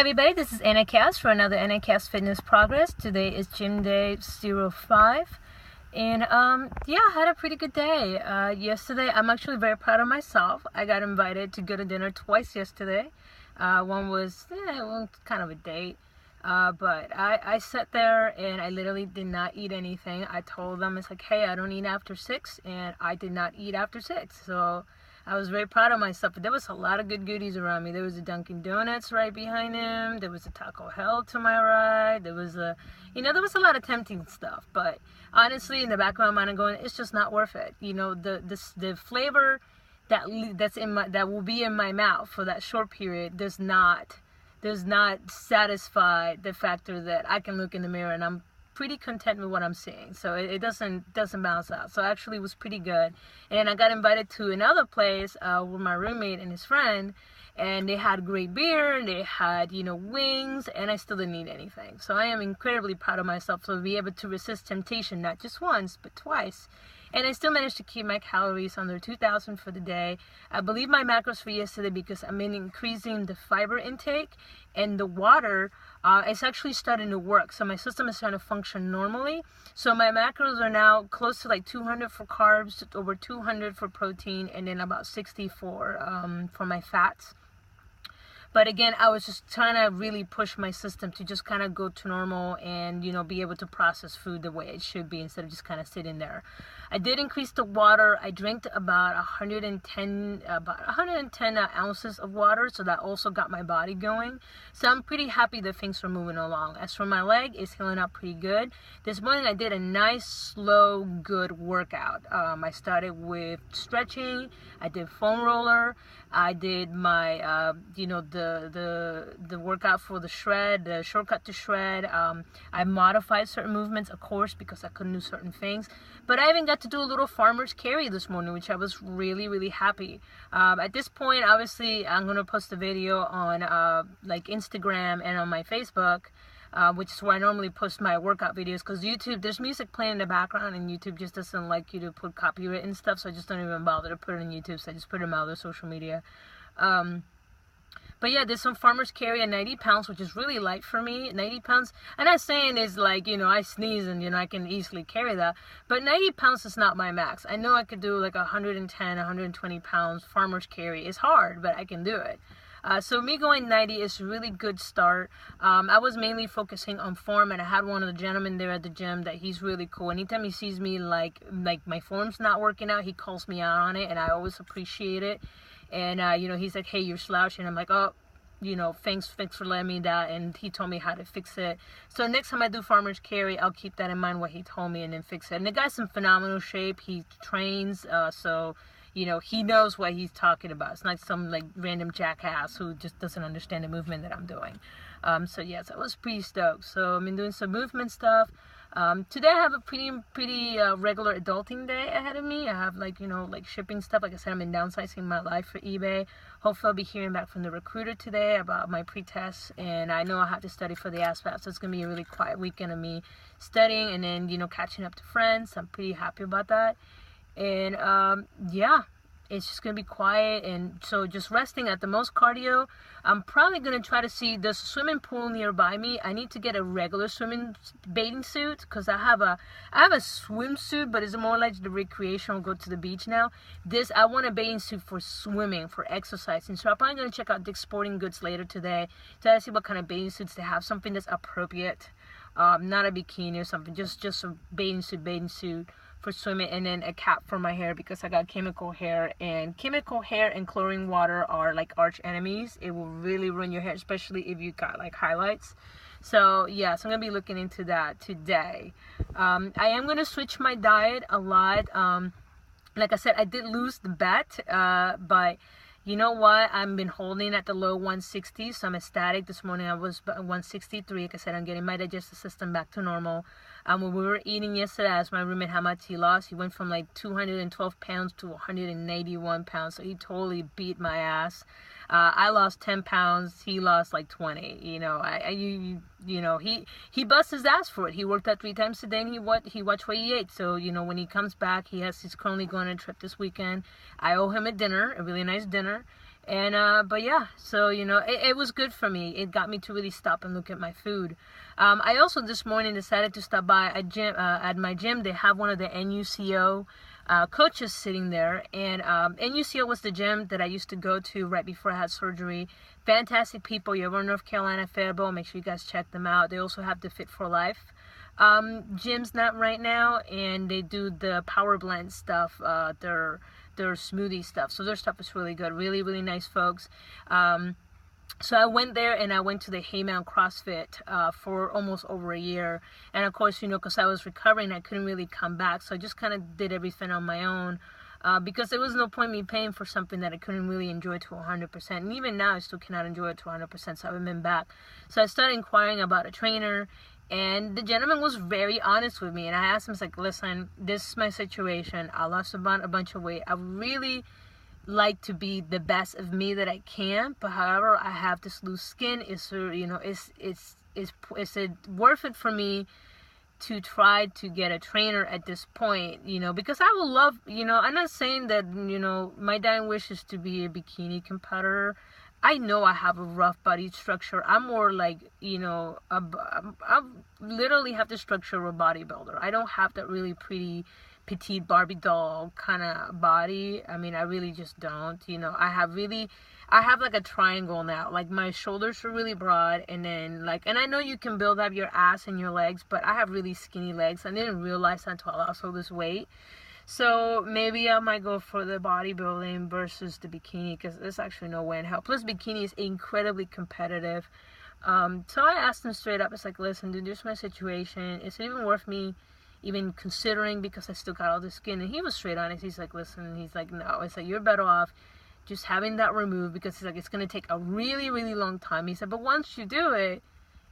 everybody, this is Anna Cass for another Anna Cass Fitness Progress. Today is gym day 05. And I had a pretty good day. Yesterday, I'm actually very proud of myself. I got invited to go to dinner twice yesterday. One was kind of a date. But I sat there and I literally did not eat anything. I told them, it's like, hey, I don't eat after 6, and I did not eat after 6. So I was very proud of myself. But there was a lot of good goodies around me. There was a Dunkin' Donuts right behind him. There was a Taco Hell to my right. There was there was a lot of tempting stuff. But honestly, in the back of my mind, I'm going, it's just not worth it. The flavor that will be in my mouth for that short period does not satisfy the factor that I can look in the mirror and I'm pretty content with what I'm seeing. So it doesn't balance out. So actually it was pretty good. And I got invited to another place with my roommate and his friend, and they had great beer and they had wings, and I still didn't eat anything. So I am incredibly proud of myself to be able to resist temptation, not just once but twice. And I still managed to keep my calories under 2,000 for the day. I believe my macros for yesterday, because I'm increasing the fiber intake, and the water is actually starting to work. So my system is starting to function normally. So my macros are now close to like 200 for carbs, over 200 for protein, and then about 60 for my fats. But again, I was just trying to really push my system to just kind of go to normal and, be able to process food the way it should be instead of just kind of sitting there. I did increase the water. I drank about 110 ounces of water, so that also got my body going. So I'm pretty happy that things are moving along. As for my leg, it's healing up pretty good. This morning I did a nice, slow, good workout. I started with stretching. I did foam roller. I did my, the workout for the shred, the shortcut to shred. I modified certain movements, of course, because I couldn't do certain things. But I even got to do a little farmer's carry this morning, which I was really, really happy. At this point, obviously, I'm going to post a video on Instagram and on my Facebook, which is where I normally post my workout videos, because YouTube, there's music playing in the background, and YouTube just doesn't like you to put copyright and stuff, so I just don't even bother to put it on YouTube, so I just put it on my other social media. But yeah, there's some farmer's carry at 90 pounds, which is really light for me. 90 pounds, I'm not saying it's like, I sneeze and, I can easily carry that. But 90 pounds is not my max. I know I could do like 110, 120 pounds farmer's carry. It's hard, but I can do it. So me going 90 is a really good start. I was mainly focusing on form, and I had one of the gentlemen there at the gym that he's really cool. Anytime he sees me like my form's not working out, he calls me out on it, and I always appreciate it. And, he's like, hey, you're slouching. I'm like, oh, thanks for letting me that. And he told me how to fix it. So next time I do farmer's carry, I'll keep that in mind, what he told me, and then fix it. And the guy's in phenomenal shape. He trains, so, he knows what he's talking about. It's not some, random jackass who just doesn't understand the movement that I'm doing. So, yes, I was pretty stoked. So, I've been doing some movement stuff. Today I have a pretty regular adulting day ahead of me. I have shipping stuff. Like I said, I've been downsizing my life for eBay. Hopefully I'll be hearing back from the recruiter today about my pre-test, and I know I have to study for the ASVAB, so it's going to be a really quiet weekend of me studying and then, catching up to friends. I'm pretty happy about that. And, it's just going to be quiet, and so just resting at the most cardio. I'm probably going to try to see, there's a swimming pool nearby me. I need to get a regular bathing suit, because I have a swimsuit, but it's more like the recreational, go to the beach now. I want a bathing suit for swimming, for exercising. So I'm probably going to check out Dick's Sporting Goods later today to see what kind of bathing suits they have, something that's appropriate, not a bikini or something, just a bathing suit for swimming, and then a cap for my hair, because I got chemical hair, and chlorine water are like arch enemies. It will really ruin your hair, especially if you got highlights. So yeah, so I'm gonna be looking into that today. I am gonna switch my diet a lot. Like I said, I did lose the bet, but you know what? I've been holding at the low 160s, so I'm ecstatic. This morning I was 163. Like I said, I'm getting my digestive system back to normal. When we were eating yesterday, I asked my roommate how much he lost. He went from 212 pounds to 181 pounds, so he totally beat my ass. I lost 10 pounds. He lost 20. He busts his ass for it. He worked out 3 times a day, and he watched what he ate. So, when he comes back, he's currently going on a trip this weekend. I owe him a dinner, a really nice dinner. And but yeah, so it was good for me. It got me to really stop and look at my food. I also this morning decided to stop by a gym. At my gym, they have one of the NUCO coaches sitting there, and NUCO was the gym that I used to go to right before I had surgery. Fantastic people. You're in North Carolina, Faribault. Make sure you guys check them out. They also have the Fit for Life gyms not right now, and they do the Power Blend stuff. Their smoothie stuff. So their stuff is really good. Really, really nice folks. So I went there, and I went to the Hayman CrossFit for almost over a year. And of course, because I was recovering, I couldn't really come back. So I just kind of did everything on my own because there was no point me paying for something that I couldn't really enjoy to 100%. And even now, I still cannot enjoy it to 100%. So I haven't been back. So I started inquiring about a trainer. And the gentleman was very honest with me. And I asked him, I was like, listen, this is my situation. I lost a bunch of weight. I really like to be the best of me that I can. But however, I have this loose skin. Is it worth it for me to try to get a trainer at this point? Because I would love, I'm not saying that, my dying wish is to be a bikini competitor. I know I have a rough body structure. I'm more like, I literally have the structure of a bodybuilder. I don't have that really pretty, petite Barbie doll kind of body. I mean, I really just don't. I have like a triangle now. Like my shoulders are really broad, and then and I know you can build up your ass and your legs, but I have really skinny legs. I didn't realize that until I lost all this weight. So maybe I might go for the bodybuilding versus the bikini, because there's actually no way in hell. Plus, bikini is incredibly competitive. So I asked him straight up, it's like, listen, dude, this is my situation. Is it even worth me even considering, because I still got all the skin? And he was straight honest. He's like, listen, he's like, no. It's like, you're better off just having that removed, because he's like, it's going to take a really, really long time. He said, but once you do it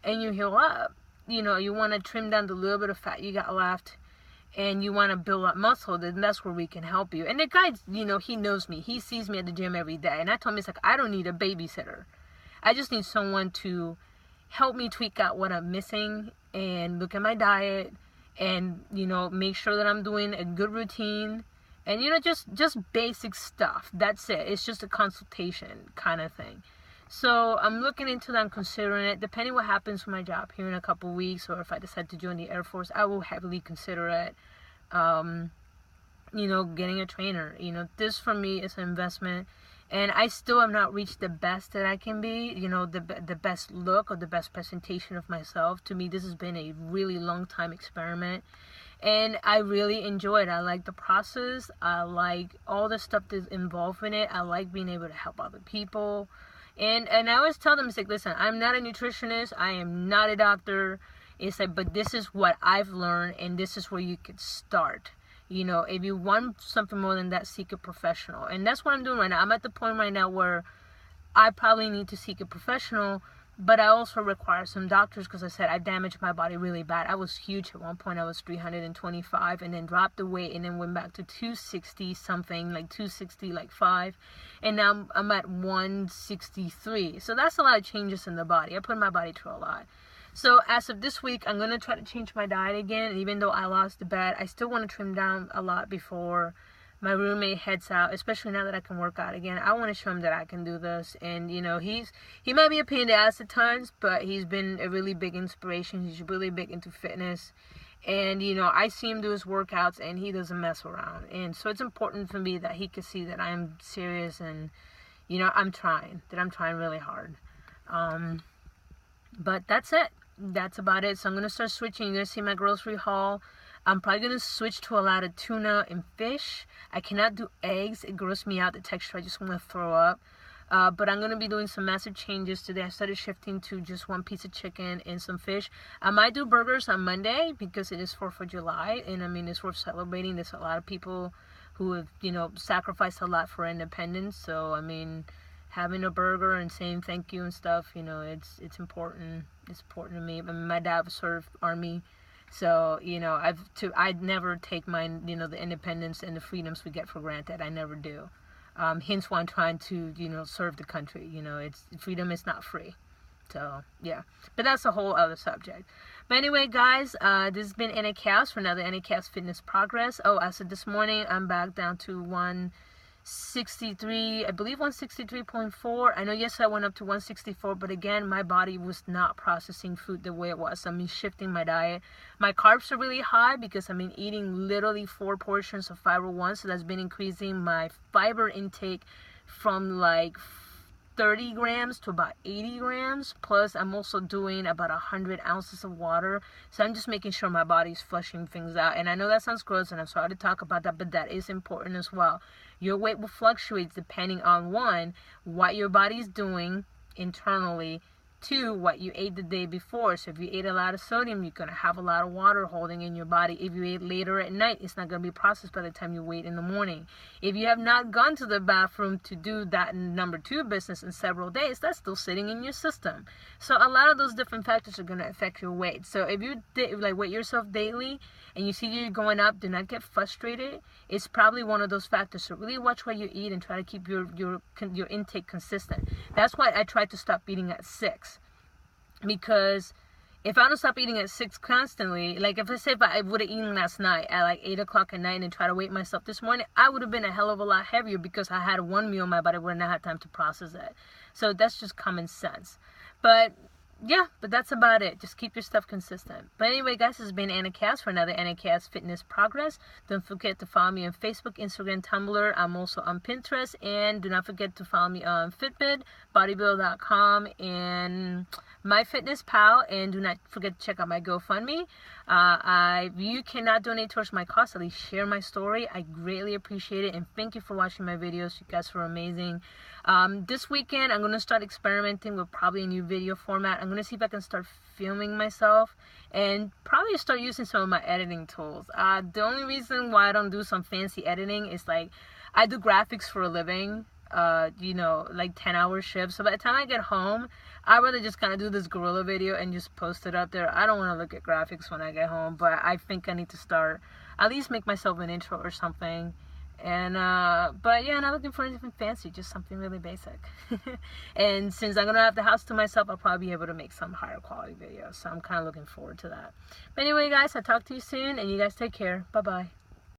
and you heal up, you want to trim down the little bit of fat you got left, and you want to build up muscle, then that's where we can help you. And the guy, he knows me. He sees me at the gym every day. And I told him, it's like, I don't need a babysitter. I just need someone to help me tweak out what I'm missing and look at my diet and, make sure that I'm doing a good routine and, just basic stuff. That's it. It's just a consultation kind of thing. So I'm looking into that. I'm considering it. Depending what happens with my job here in a couple of weeks, or if I decide to join the Air Force, I will heavily consider it. Getting a trainer. This for me is an investment, and I still have not reached the best that I can be. The best look or the best presentation of myself. To me, this has been a really long time experiment, and I really enjoy it. I like the process. I like all the stuff that's involved in it. I like being able to help other people. And I always tell them, it's like, listen, I'm not a nutritionist. I am not a doctor. It's like, but this is what I've learned, and this is where you could start. If you want something more than that, seek a professional. And that's what I'm doing right now. I'm at the point right now where I probably need to seek a professional, but I also require some doctors, because I said I damaged my body really bad. I was huge at one point. I was 325 and then dropped the weight and then went back to 260 something, like 260 like 5, and now I'm at 163. So that's a lot of changes in the body. I put my body through a lot. So as of this week, I'm going to try to change my diet again. And even though I lost the bet, I still want to trim down a lot before my roommate heads out, especially now that I can work out again. I want to show him that I can do this. And, he might be a pain in the ass at times, but he's been a really big inspiration. He's really big into fitness. And, I see him do his workouts, and he doesn't mess around. And so it's important for me that he can see that I'm serious and, I'm trying really hard. But that's it. That's about it. So I'm going to start switching. You're going to see my grocery haul. I'm probably going to switch to a lot of tuna and fish. I cannot do eggs. It grosses me out, the texture. I just want to throw up. But I'm going to be doing some massive changes today. I started shifting to just one piece of chicken and some fish. I might do burgers on Monday because it is 4th of July. And, it's worth celebrating. There's a lot of people who have, sacrificed a lot for independence. So, having a burger and saying thank you and stuff, it's important. It's important to me. My dad served Army. So, I'd never take the independence and the freedoms we get for granted. I never do. Hence why I'm trying to, serve the country. Freedom is not free. So, yeah. But that's a whole other subject. But anyway, guys, this has been Khayos for another Khayos Fitness Progress. Oh, as of this morning, I'm back down to 163, I believe 163.4. I know yesterday I went up to 164, but again, my body was not processing food the way it was. I'm shifting my diet. My carbs are really high because I've been eating literally 4 portions of fiber one, so that's been increasing my fiber intake from like 30 grams to about 80 grams. Plus, I'm also doing about 100 ounces of water. So I'm just making sure my body's flushing things out. And I know that sounds gross, and I'm sorry to talk about that, but that is important as well. Your weight will fluctuate depending on, one, what your body's doing internally, two, what you ate the day before. So if you ate a lot of sodium, you're going to have a lot of water holding in your body. If you ate later at night, it's not going to be processed by the time you wait in the morning. If you have not gone to the bathroom to do that number 2 business in several days, that's still sitting in your system. So a lot of those different factors are going to affect your weight. So if you like weigh yourself daily and you see you're going up, do not get frustrated. It's probably one of those factors. So really watch what you eat and try to keep your intake consistent. That's why I tried to stop eating at 6. Because if I don't stop eating at 6 constantly, like if I would have eaten last night at like 8 o'clock at night and try to weight myself this morning, I would have been a hell of a lot heavier because I had one meal, my body would not have time to process it. So that's just common sense. But yeah, but that's about it. Just keep your stuff consistent. But anyway, guys, this has been Anna Cass for another Anna Cass Fitness Progress. Don't forget to follow me on Facebook, Instagram, Tumblr. I'm also on Pinterest. And do not forget to follow me on Fitbit, bodybuild.com, and MyFitnessPal. And do not forget to check out my GoFundMe. You cannot donate towards my cost, at least share my story. I greatly appreciate it. And thank you for watching my videos. You guys were amazing. This weekend, I'm going to start experimenting with probably a new video format. I'm going to see if I can start filming myself and probably start using some of my editing tools. The only reason why I don't do some fancy editing is like I do graphics for a living, like 10-hour shifts. So by the time I get home, I'd rather just kind of do this guerrilla video and just post it up there. I don't want to look at graphics when I get home, but I think I need to start, at least make myself an intro or something. And but yeah, not looking for anything fancy, just something really basic. And since I'm gonna have the house to myself, I'll probably be able to make some higher quality videos, so I'm kind of looking forward to that. But anyway, guys, I'll talk to you soon, and you guys take care. Bye bye.